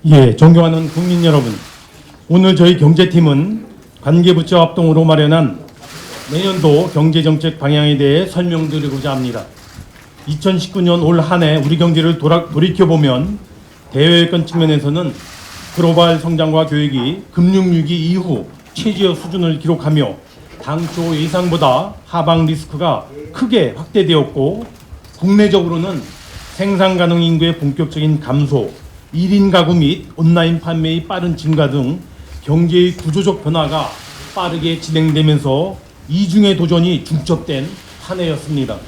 예, 존경하는 국민 여러분, 오늘 저희 경제팀은 관계부처 합동으로 마련한 내년도 경제정책 방향에 대해 설명드리고자 합니다. 2019년 올 한 해 우리 경제를 돌이켜보면 대외여건 측면에서는 글로벌 성장과 교육이 금융위기 이후 최저 수준을 기록하며 당초 예상보다 하방 리스크가 크게 확대되었고, 국내적으로는 생산 가능 인구의 본격적인 감소, 1인 가구 및 온라인 판매의 빠른 증가 등 경제의 구조적 변화가 빠르게 진행되면서 이중의 도전이 중첩된 한 해였습니다.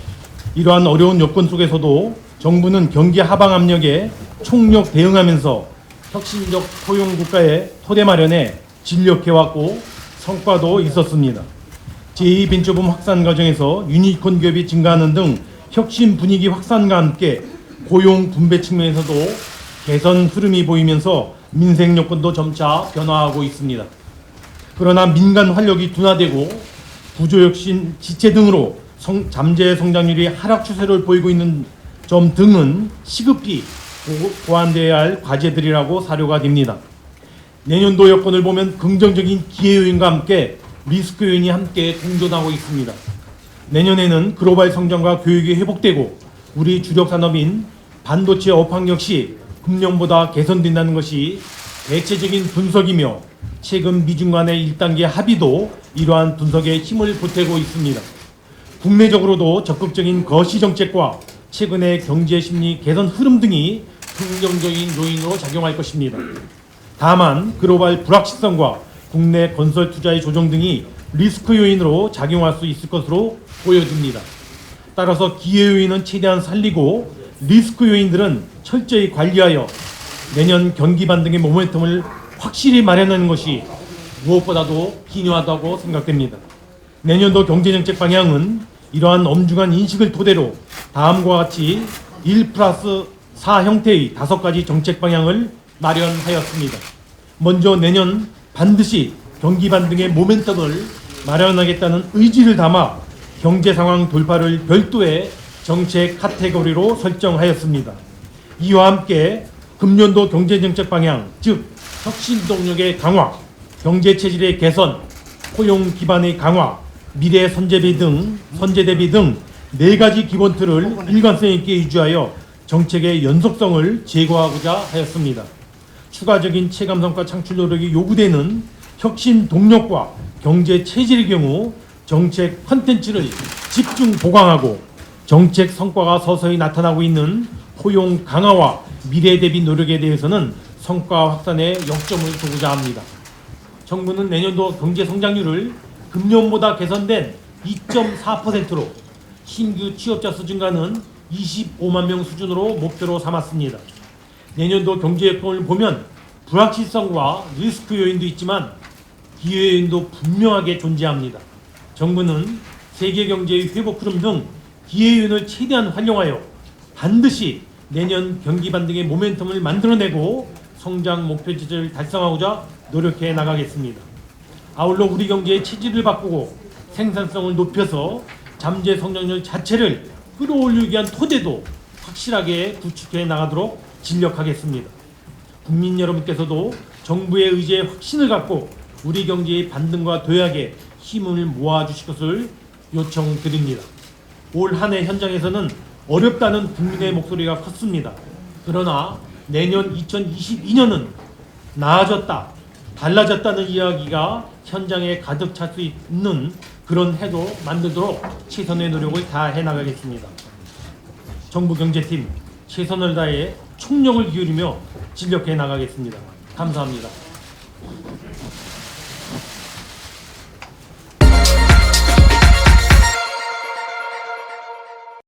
이러한 어려운 여건 속에서도 정부는 경기 하방 압력에 총력 대응하면서 혁신적 포용 국가의 토대 마련에 진력해왔고 성과도 있었습니다. 제2벤처붐 확산 과정에서 유니콘 기업이 증가하는 등 혁신 분위기 확산과 함께 고용 분배 측면에서도 개선 흐름이 보이면서 민생 여건도 점차 변화하고 있습니다. 그러나 민간 활력이 둔화되고 구조혁신 지체 등으로 잠재 성장률이 하락 추세를 보이고 있는 점 등은 시급히 보완돼야 할 과제들이라고 사료가 됩니다. 내년도 여건을 보면 긍정적인 기회 요인과 함께 리스크 요인이 함께 공존하고 있습니다. 내년에는 글로벌 성장과 교육이 회복되고 우리 주력 산업인 반도체 업황 역시 금년보다 개선된다는 것이 대체적인 분석이며, 최근 미중 간의 1단계 합의도 이러한 분석에 힘을 보태고 있습니다. 국내적으로도 적극적인 거시 정책과 최근의 경제 심리 개선 흐름 등이 긍정적인 요인으로 작용할 것입니다. 다만 글로벌 불확실성과 국내 건설 투자의 조정 등이 리스크 요인으로 작용할 수 있을 것으로 보여집니다. 따라서 기회 요인은 최대한 살리고 리스크 요인들은 철저히 관리하여 내년 경기 반등의 모멘텀을 확실히 마련하는 것이 무엇보다도 기묘하다고 생각됩니다. 내년도 경제정책 방향은 이러한 엄중한 인식을 토대로 다음과 같이 1+4 형태의 5가지 정책 방향을 마련하였습니다. 먼저 내년 반드시 경기 반등의 모멘텀을 마련하겠다는 의지를 담아 경제 상황 돌파를 별도의 정책 카테고리로 설정하였습니다. 이와 함께 금년도 경제정책 방향, 즉 혁신 동력의 강화, 경제 체질의 개선, 포용 기반의 강화, 미래 선제 대비 등 4가지 기본 틀을 일관성 있게 유지하여 정책의 연속성을 제고하고자 하였습니다. 추가적인 체감 성과 창출 노력이 요구되는 혁신 동력과 경제 체질의 경우 정책 컨텐츠를 집중 보강하고, 정책 성과가 서서히 나타나고 있는 포용 강화와 미래 대비 노력에 대해서는 성과 확산에 역점을 두고자 합니다. 정부는 내년도 경제 성장률을 금년보다 개선된 2.4%로 신규 취업자 수 증가는 25만 명 수준으로 목표로 삼았습니다. 내년도 경제 여건을 보면 불확실성과 리스크 요인도 있지만 기회 요인도 분명하게 존재합니다. 정부는 세계 경제의 회복 흐름 등 기회 요인을 최대한 활용하여 반드시 내년 경기 반등의 모멘텀을 만들어내고 성장 목표 지점을 달성하고자 노력해 나가겠습니다. 아울러 우리 경제의 체질을 바꾸고 생산성을 높여서 잠재 성장률 자체를 끌어올리기 위한 토대도 확실하게 구축해 나가도록 진력하겠습니다. 국민 여러분께서도 정부의 의지에 확신을 갖고 우리 경제의 반등과 도약에 힘을 모아주실 것을 요청드립니다. 올 한 해 현장에서는 어렵다는 국민의 목소리가 컸습니다. 그러나 내년 2022년은 나아졌다, 달라졌다는 이야기가 현장에 가득 찰 수 있는 그런 해도 만들도록 최선의 노력을 다해 나가겠습니다. 정부 경제팀 최선을 다해 총력을 기울이며 진력해 나가겠습니다. 감사합니다.